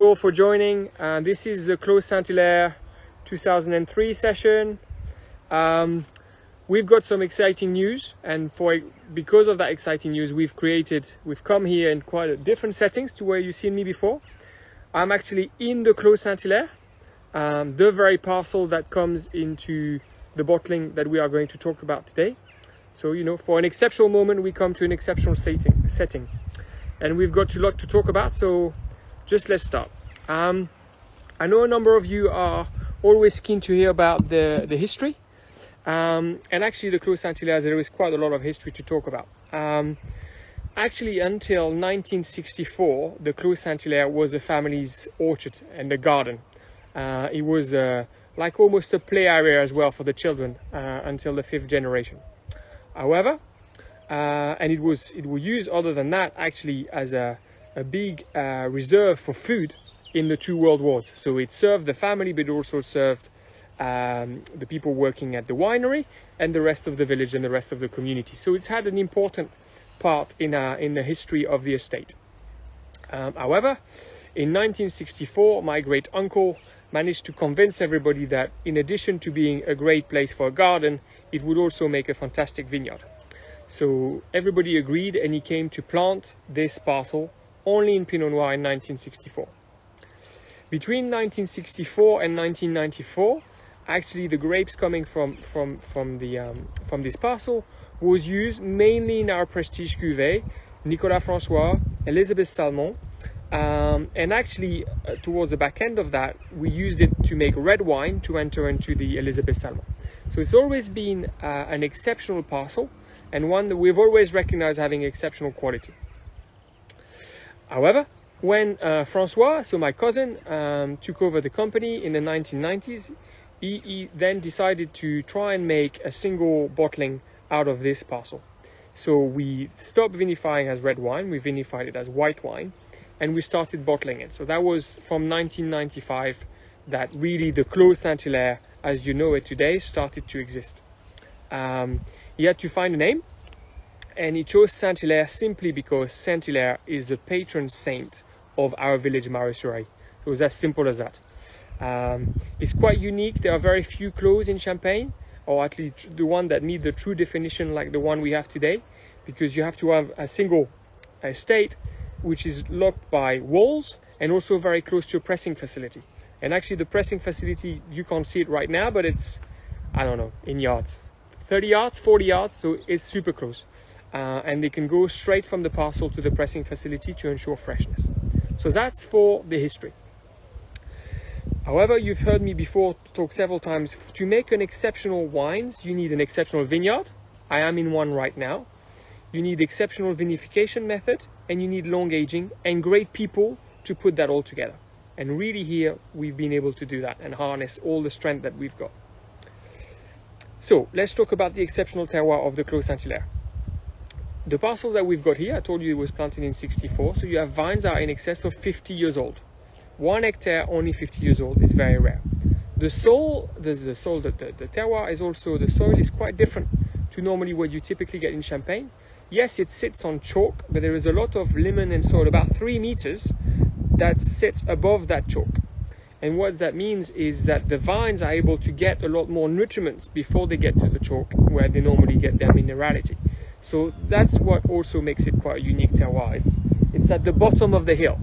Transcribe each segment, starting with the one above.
all for joining. This is the Clos Saint-Hilaire 2003 session. We've got some exciting news, and because of that exciting news, we've come here in quite different settings to where you've seen me before. I'm actually in the Clos Saint-Hilaire, the very parcel that comes into the bottling that we are going to talk about today. So, you know, for an exceptional moment, we come to an exceptional setting. And we've got a lot to talk about, so just let's start. I know a number of you are always keen to hear about the history. And actually the Clos Saint-Hilaire, there is quite a lot of history to talk about. Actually, until 1964, the Clos Saint-Hilaire was the family's orchard and the garden. It was like almost a play area as well for the children until the 5th generation. However, and it was used other than that actually as a big reserve for food in the 2 world wars. So it served the family, but also served the people working at the winery and the rest of the village and the rest of the community. So it's had an important part in the history of the estate. However, in 1964, my great uncle managed to convince everybody that in addition to being a great place for a garden, it would also make a fantastic vineyard. So everybody agreed, and he came to plant this parcel only in Pinot Noir in 1964. Between 1964 and 1994, actually the grapes coming from this parcel was used mainly in our prestige cuvée, Nicolas François, Billecart-Salmon, and actually towards the back end of that, we used it to make red wine to enter into the Billecart-Salmon. So it's always been an exceptional parcel, and one that we've always recognized having exceptional quality. However, when François, so my cousin, took over the company in the 1990s, he then decided to try and make a single bottling out of this parcel. So we stopped vinifying as red wine, we vinified it as white wine, and we started bottling it. So that was from 1995 that really the Clos Saint-Hilaire, as you know it today, started to exist. He had to find a name, and he chose Saint-Hilaire simply because Saint-Hilaire is the patron saint of our village Maréchaussée. It was as simple as that. It's quite unique. There are very few clos in Champagne, or at least the one that meet the true definition like the one we have today, because you have to have a single estate which is locked by walls and also very close to a pressing facility. And actually the pressing facility, you can't see it right now, but it's, I don't know, in yards. 30 yards, 40 yards, so it's super close. And they can go straight from the parcel to the pressing facility to ensure freshness. So that's for the history. However, you've heard me before talk several times, to make an exceptional wines, you need an exceptional vineyard. I am in one right now. You need exceptional vinification method, and you need long aging and great people to put that all together. And really here, we've been able to do that and harness all the strength that we've got. So let's talk about the exceptional terroir of the Clos Saint-Hilaire. The parcel that we've got here, I told you it was planted in 64, so you have vines that are in excess of 50 years old. 1 hectare, only 50 years old, is very rare. The terroir is also, the soil is quite different to normally what you typically get in Champagne. Yes, it sits on chalk, but there is a lot of limon and soil, about 3 meters, that sits above that chalk. And what that means is that the vines are able to get a lot more nutriments before they get to the chalk, where they normally get their minerality. So that's what also makes it quite a unique terroir. It's at the bottom of the hill,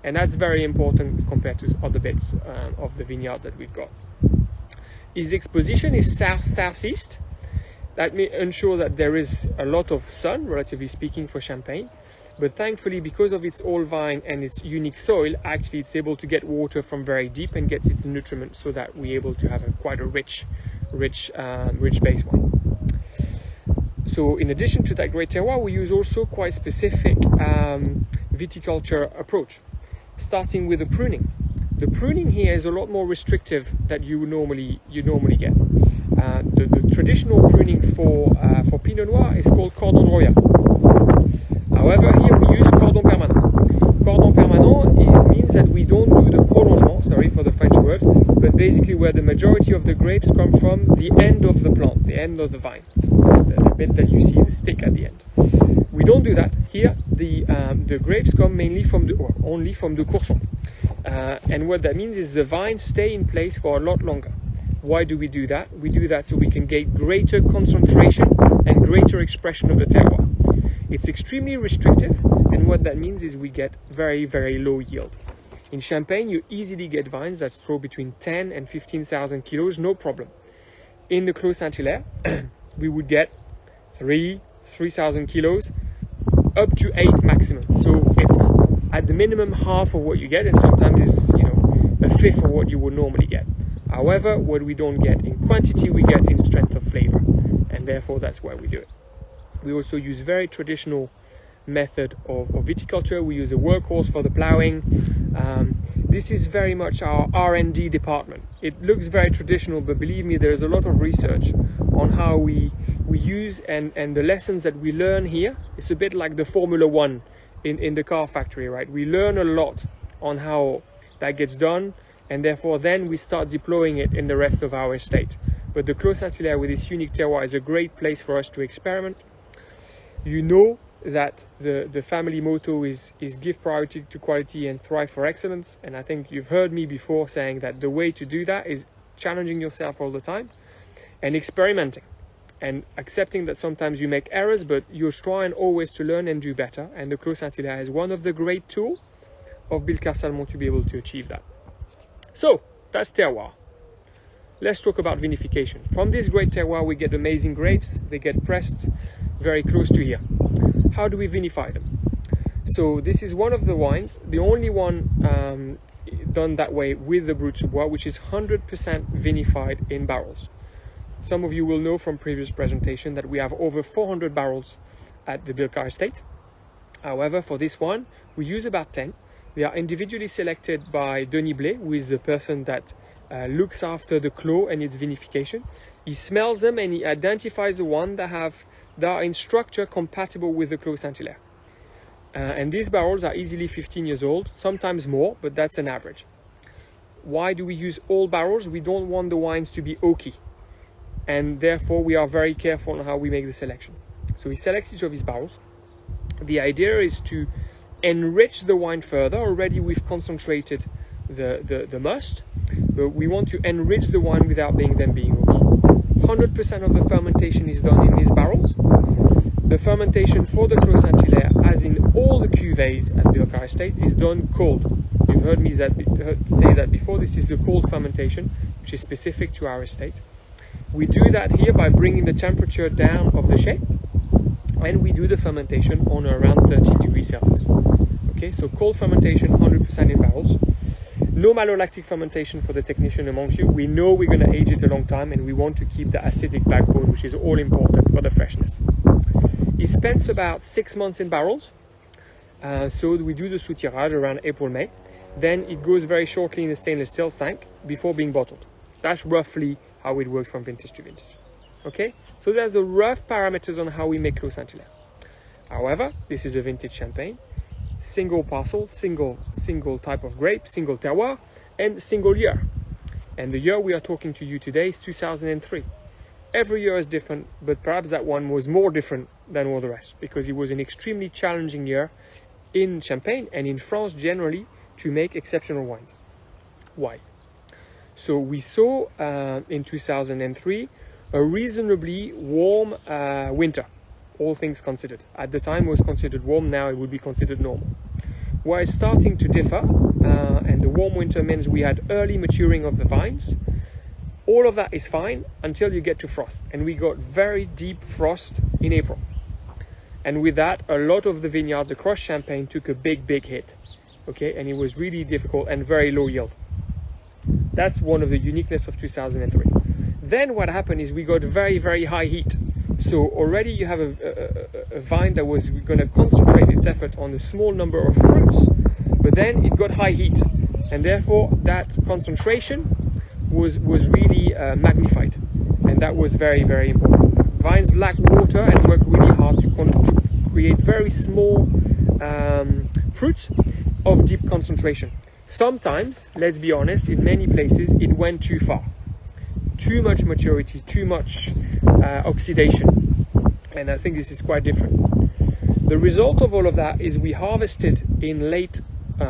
and that's very important compared to other bits of the vineyards that we've got. Its exposition is south-southeast. That may ensure that there is a lot of sun, relatively speaking, for Champagne. But thankfully, because of its old vine and its unique soil, actually it's able to get water from very deep and gets its nutrients, so that we're able to have quite a rich base wine. So in addition to that great terroir, we use also quite specific viticulture approach, starting with the pruning. The pruning here is a lot more restrictive than you normally get. The traditional pruning for Pinot Noir is called cordon royal. However, here we use cordon permanent. Cordon permanent means that we don't do the prolongement, sorry for the French word, but basically where the majority of the grapes come from the end of the plant, the end of the vine, the bit that you see, the stick at the end. We don't do that. Here, the grapes come mainly from only from the Courson. And what that means is the vines stay in place for a lot longer. Why do we do that? We do that so we can get greater concentration and greater expression of the terroir. It's extremely restrictive, and what that means is we get very, very low yield. In Champagne, you easily get vines that throw between 10 and 15,000 kilos, no problem. In the Clos Saint-Hilaire, we would get 3,000 kilos, up to 8 maximum. So it's at the minimum half of what you get, and sometimes it's, you know, a fifth of what you would normally get. However, what we don't get in quantity, we get in strength of flavor, and therefore that's why we do it. We also use very traditional method of viticulture. We use a workhorse for the ploughing. This is very much our R&D department. It looks very traditional, but believe me, there's a lot of research on how we use and the lessons that we learn here. It's a bit like the Formula One in the car factory, right? We learn a lot on how that gets done, and therefore then we start deploying it in the rest of our estate. But the Clos Saint-Hilaire with this unique terroir is a great place for us to experiment. You know that the family motto is give priority to quality and thrive for excellence. And I think you've heard me before saying that the way to do that is challenging yourself all the time and experimenting and accepting that sometimes you make errors, but you're trying always to learn and do better. And the Clos Saint-Hilaire is one of the great tools of Billecart-Salmon to be able to achieve that. So that's terroir. Let's talk about vinification. From this great terroir, we get amazing grapes. They get pressed very close to here. How do we vinify them? So this is one of the wines, the only one done that way with the Brut sous bois, which is 100% vinified in barrels. Some of you will know from previous presentation that we have over 400 barrels at the Billecart estate. However, for this one, we use about 10. They are individually selected by Denis Blais, who is the person that looks after the clos and its vinification. He smells them and he identifies the one that are in structure compatible with the Clos Saint-Hilaire. And these barrels are easily 15 years old, sometimes more, but that's an average. Why do we use old barrels? We don't want the wines to be oaky, and therefore we are very careful on how we make the selection. So he selects each of his barrels. The idea is to enrich the wine further. Already we've concentrated the must, but we want to enrich the wine without them being oaky. 100% of the fermentation is done in these barrels. The fermentation for the Clos Saint-Hilaire, as in all the cuvées at Billecart estate, is done cold. You've heard me say that before. This is the cold fermentation, which is specific to our estate. We do that here by bringing the temperature down of the shape, and we do the fermentation on around 13 degrees Celsius. Okay, so cold fermentation, 100% in barrels. No malolactic fermentation for the technician amongst you. We know we're going to age it a long time, and we want to keep the acidic backbone, which is all important for the freshness. He spends about 6 months in barrels. So we do the soutirage around April, May. Then it goes very shortly in a stainless steel tank before being bottled. That's roughly how it works from vintage to vintage. Okay, so there's the rough parameters on how we make Clos Saint-Hilaire. However, this is a vintage champagne. Single parcel, single type of grape, single terroir, and single year. And the year we are talking to you today is 2003. Every year is different, but perhaps that one was more different than all the rest, because it was an extremely challenging year in Champagne and in France generally to make exceptional wines. Why? So we saw in 2003 a reasonably warm winter. All things considered. At the time it was considered warm, now it would be considered normal. Where it's starting to differ, and the warm winter means we had early maturing of the vines. All of that is fine until you get to frost, and we got very deep frost in April. And with that, a lot of the vineyards across Champagne took a big hit. Okay, and it was really difficult and very low yield. That's one of the uniqueness of 2003. Then what happened is we got very high heat. So already you have a vine that was going to concentrate its effort on a small number of fruits, but then it got high heat, and therefore that concentration was really magnified, and that was very important. Vines lack water and work really hard to create very small fruits of deep concentration. Sometimes, let's be honest, in many places it went too far. Too much maturity, too much oxidation, and I think this is quite different. The result of all of that is we harvested in late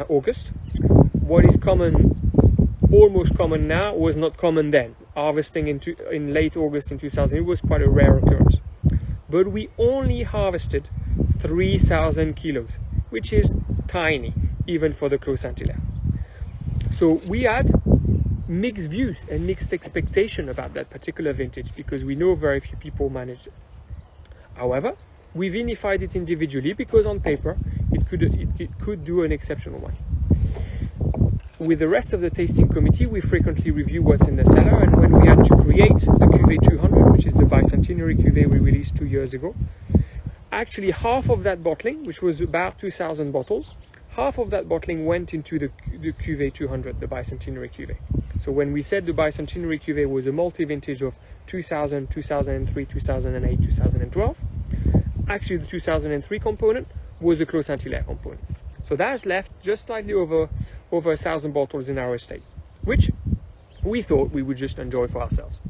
August. what is common, almost common now, was not common then. Harvesting in late August in 2000, it was quite a rare occurrence. But we only harvested 3,000 kilos, which is tiny, even for the Clos Saint-Hilaire. So we had mixed views and mixed expectation about that particular vintage because we know very few people managed it. However, we vinified it individually because on paper it could do an exceptional wine. With the rest of the tasting committee, we frequently review what's in the cellar, and when we had to create the Cuvée 200, which is the bicentenary Cuvée we released 2 years ago, actually half of that bottling, which was about 2,000 bottles, half of that bottling went into the Cuvée 200, the bicentenary Cuvée. So when we said the bicentenary Cuvée was a multi-vintage of 2000, 2003, 2008, 2012, actually the 2003 component was the Clos Saint-Hilaire component. So that's left just slightly over 1,000 bottles in our estate, which we thought we would just enjoy for ourselves.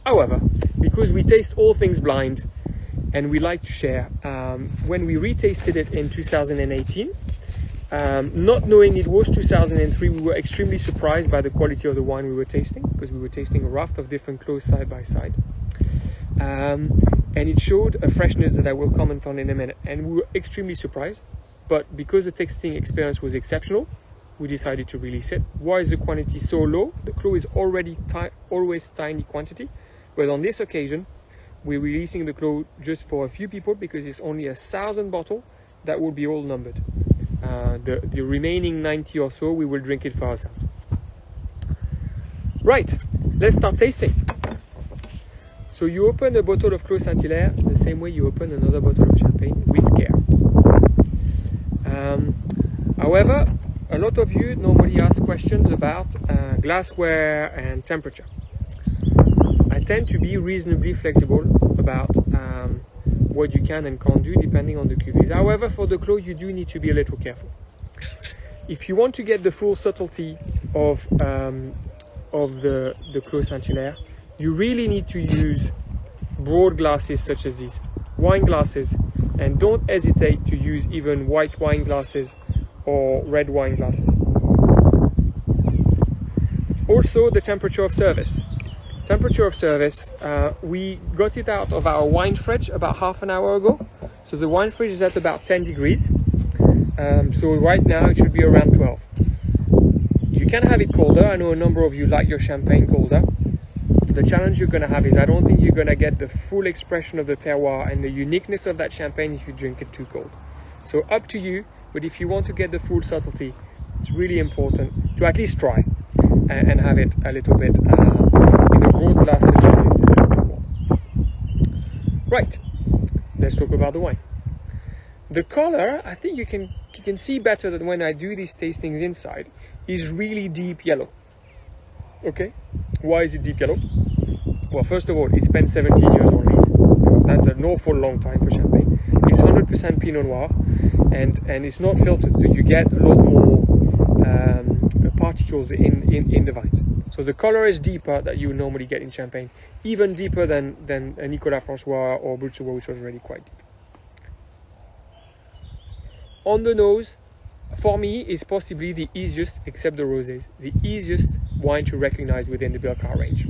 However, because we taste all things blind and we like to share, when we retasted it in 2018, not knowing it was 2003, we were extremely surprised by the quality of the wine we were tasting, because we were tasting a raft of different clos side by side. And it showed a freshness that I will comment on in a minute, and we were extremely surprised. But because the tasting experience was exceptional, we decided to release it. Why is the quantity so low? The Clos is already always tiny quantity, but on this occasion, we're releasing the Clos just for a few people because it's only 1,000 bottles that will be all numbered. The remaining 90 or so, we will drink it for ourselves. Right, let's start tasting. So you open a bottle of Clos Saint-Hilaire the same way you open another bottle of champagne, with care. However, a lot of you normally ask questions about glassware and temperature. I tend to be reasonably flexible about what you can and can't do depending on the cuvées. However, for the Clos, you do need to be a little careful. If you want to get the full subtlety of the Clos Saint-Hilaire, you really need to use broad glasses such as these, wine glasses, and don't hesitate to use even white wine glasses or red wine glasses. Also, the temperature of service. Temperature of service, we got it out of our wine fridge about half an hour ago. So the wine fridge is at about 10 degrees. So right now it should be around 12. You can have it colder. I know a number of you like your champagne colder. The challenge you're going to have is I don't think you're going to get the full expression of the terroir and the uniqueness of that champagne if you drink it too cold. So up to you, but if you want to get the full subtlety, it's really important to at least try and have it a little bit in a broad glass such as this. Right, let's talk about the wine. The color, I think you can see better than when I do these tastings inside, is really deep yellow. Okay, why is it deep yellow? Well, first of all, it spent 17 years on lees. That's an awful long time for champagne. It's 100% Pinot Noir, and it's not filtered, so you get a lot more particles in the vines. So the color is deeper that you would normally get in champagne, even deeper than a Nicolas Francois or Brut Savoie, which was already quite deep. On the nose, for me, is possibly the easiest, except the rosés, the easiest wine to recognize within the Billecart range.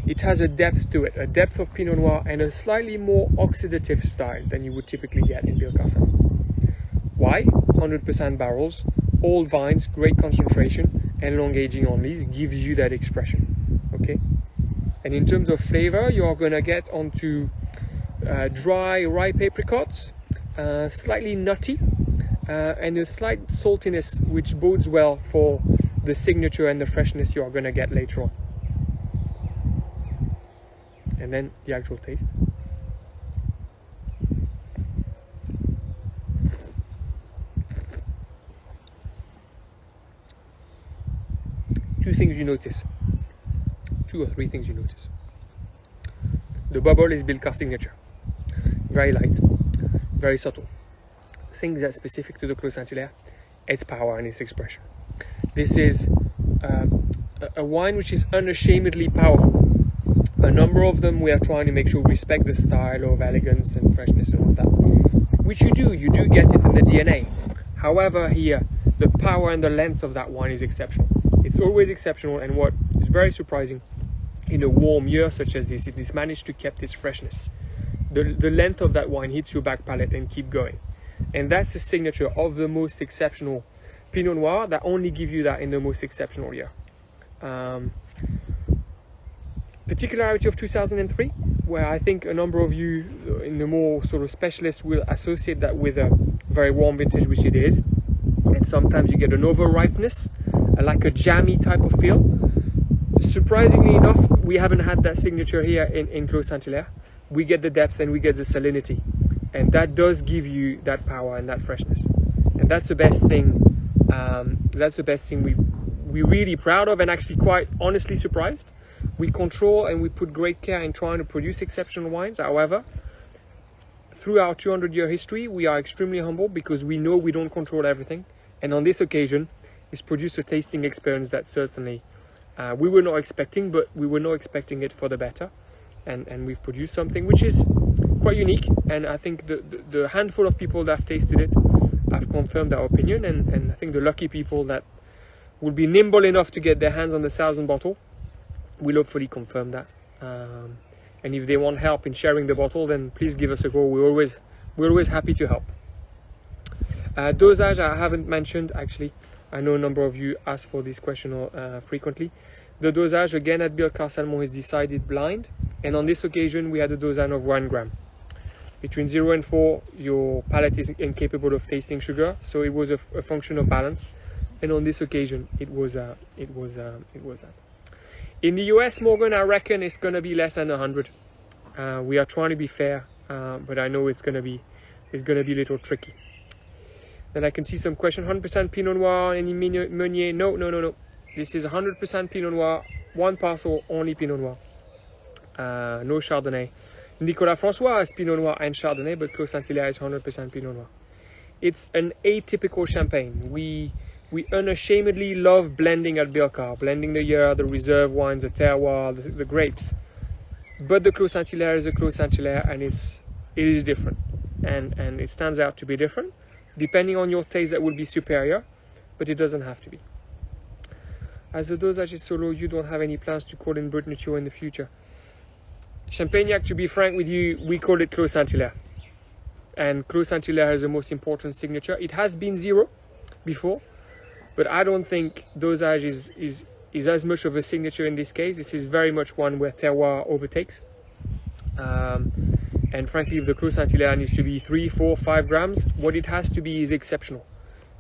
It has a depth to it, a depth of Pinot Noir and a slightly more oxidative style than you would typically get in Billecart-Salmon. Why? 100% barrels, old vines, great concentration, and long aging on these gives you that expression. Okay? And in terms of flavor, you're going to get onto dry ripe apricots, slightly nutty, and a slight saltiness, which bodes well for the signature and the freshness you are going to get later on. And then the actual taste. Two things you notice. 2 or 3 things you notice. The bubble is Billecart signature. Very light, very subtle. Things that's specific to the Clos Saint-Hilaire, its power and its expression. This is a wine which is unashamedly powerful. A number of them we are trying to make sure we respect the style of elegance and freshness and all that, which you do get it in the DNA. However, here the power and the length of that wine is exceptional. It's always exceptional, and what is very surprising, in a warm year such as this, it is managed to keep this freshness. The length of that wine hits your back palate and keep going. And that's the signature of the most exceptional Pinot Noir that only give you that in the most exceptional year. Particularity of 2003, where I think a number of you in the more sort of specialists will associate that with a very warm vintage, which it is. And sometimes you get an over ripeness, like a jammy type of feel. Surprisingly enough, we haven't had that signature here in Clos Saint-Hilaire. We get the depth and we get the salinity, and that does give you that power and that freshness, and that's the best thing. That's the best thing we're really proud of, and actually quite honestly surprised. We control and we put great care in trying to produce exceptional wines. However, through our 200-year history, we are extremely humble because we know we don't control everything, and on this occasion, it's produced a tasting experience that certainly we were not expecting, but we were not expecting it for the better. And we've produced something which is quite unique, and I think the handful of people that have tasted it have confirmed our opinion, and I think the lucky people that will be nimble enough to get their hands on the 1,000 bottle will hopefully confirm that. And if they want help in sharing the bottle, then please give us a call. We're always happy to help. Dosage I haven't mentioned, actually. I know a number of you ask for this question frequently. The dosage again at Billecart-Salmon is decided blind, and on this occasion we had a dosage of 1 gram. Between 0 and 4, your palate is incapable of tasting sugar, so it was a function of balance. And on this occasion, it was that. In the US, Morgan, I reckon it's going to be less than 100. We are trying to be fair, but I know it's going to be a little tricky. Then I can see some question. 100% Pinot Noir, any Meunier? No. This is 100% Pinot Noir, 1 parcel, only Pinot Noir. No Chardonnay. Nicolas François has Pinot Noir and Chardonnay, but Clos Saint-Hilaire is 100% Pinot Noir. It's an atypical champagne. We unashamedly love blending at Billecart, blending the year, the reserve wines, the terroir, the grapes. But the Clos Saint-Hilaire is a Clos Saint-Hilaire, and it is different. And it stands out to be different. Depending on your taste, that will be superior, but it doesn't have to be. As the dosage is so low, you don't have any plans to call in Brut Nature in the future. Champagnac, to be frank with you, we call it Clos Saint-Hilaire. And Clos Saint-Hilaire is the most important signature. It has been 0 before, but I don't think dosage is as much of a signature in this case. This is very much one where terroir overtakes. And frankly, if the Clos Saint-Hilaire needs to be 3, 4, 5 grams, what it has to be is exceptional.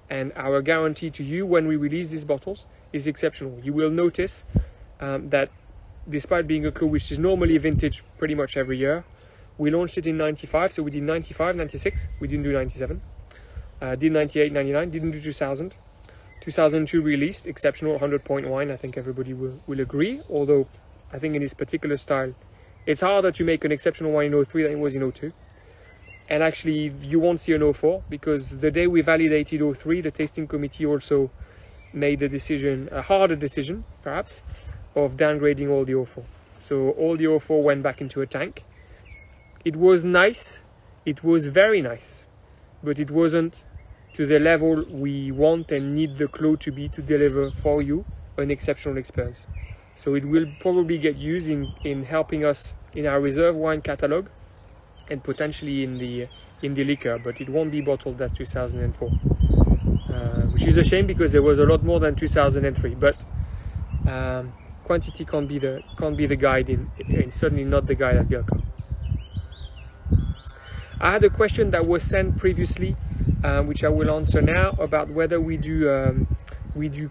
And our guarantee to you when we release these bottles is exceptional. You will notice that despite being a Clos which is normally vintage pretty much every year, we launched it in 95, so we did 95, 96, we didn't do 97, did 98, 99, didn't do 2000. 2002 released, exceptional 100-point wine, I think everybody will agree, although I think in this particular style, it's harder to make an exceptional wine in 03 than it was in 02. And actually, you won't see an 04, because the day we validated 03, the tasting committee also made the decision, a harder decision, perhaps, of downgrading all the 04. So all the 04 went back into a tank. It was nice, it was very nice, but it wasn't to the level we want and need the Clos to be to deliver for you an exceptional experience. So it will probably get used in helping us in our reserve wine catalog and potentially in the liquor, but it won't be bottled as 2004, which is a shame because there was a lot more than 2003. But quantity can't be the guide and certainly not the guide at Billecart. I had a question that was sent previously, which I will answer now, about whether we do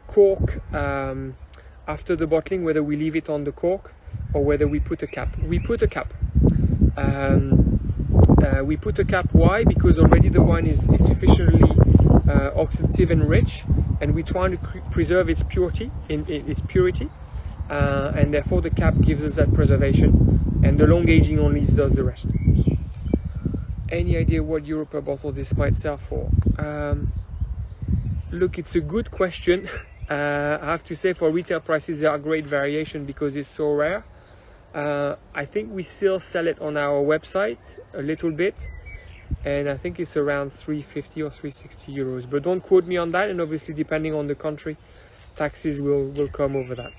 cork after the bottling, whether we leave it on the cork or whether we put a cap. We put a cap. We put a cap. Why? Because already the wine is sufficiently oxidative and rich, and we're trying to preserve its purity, and therefore the cap gives us that preservation, and the long aging only does the rest. Any idea what euro per bottle this might sell for? Look, it's a good question. I have to say, for retail prices there are great variation because it's so rare. I think we still sell it on our website a little bit. and I think it's around 350 or 360 euros, but don't quote me on that, and obviously depending on the country, taxes will come over that.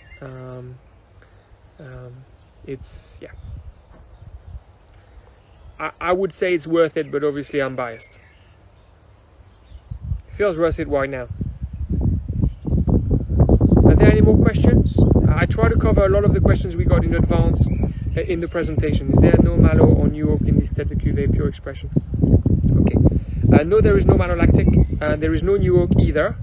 It's, yeah, I would say it's worth it, but obviously I'm biased. It feels worth it right now. Are there any more questions? I try to cover a lot of the questions we got in advance in the presentation. Is there no malo or new oak in this tête de cuvée pure expression? Okay. No, there is no malolactic. There is no new oak either.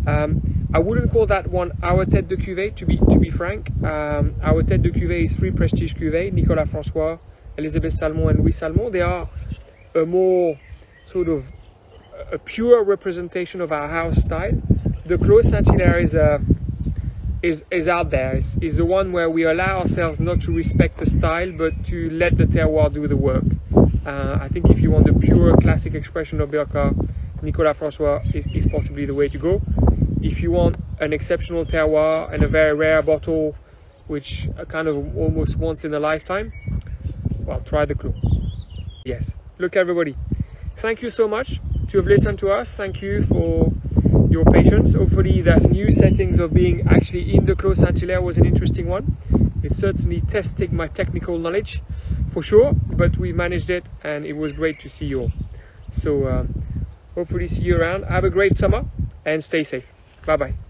I wouldn't call that one our tête de cuvée, to be frank. Our tête de cuvée is 3 prestige cuvées: Nicolas François, Billecart-Salmon, and Louis Salmon. They are a more sort of a pure representation of our house style. The Clos Saint-Hilaire is out there. Is the one where we allow ourselves not to respect the style, but to let the terroir do the work. I think if you want the pure classic expression of Billecart, Nicolas François is possibly the way to go. If you want an exceptional terroir and a very rare bottle, which are kind of almost once in a lifetime, well, try the Clos. Yes. Look, everybody, thank you so much to have listened to us. Thank you for your patience. Hopefully that new settings of being actually in the Clos Saint-Hilaire was an interesting one. It's certainly testing my technical knowledge for sure, but we managed it and it was great to see you all. So hopefully see you around. Have a great summer and stay safe. Bye bye.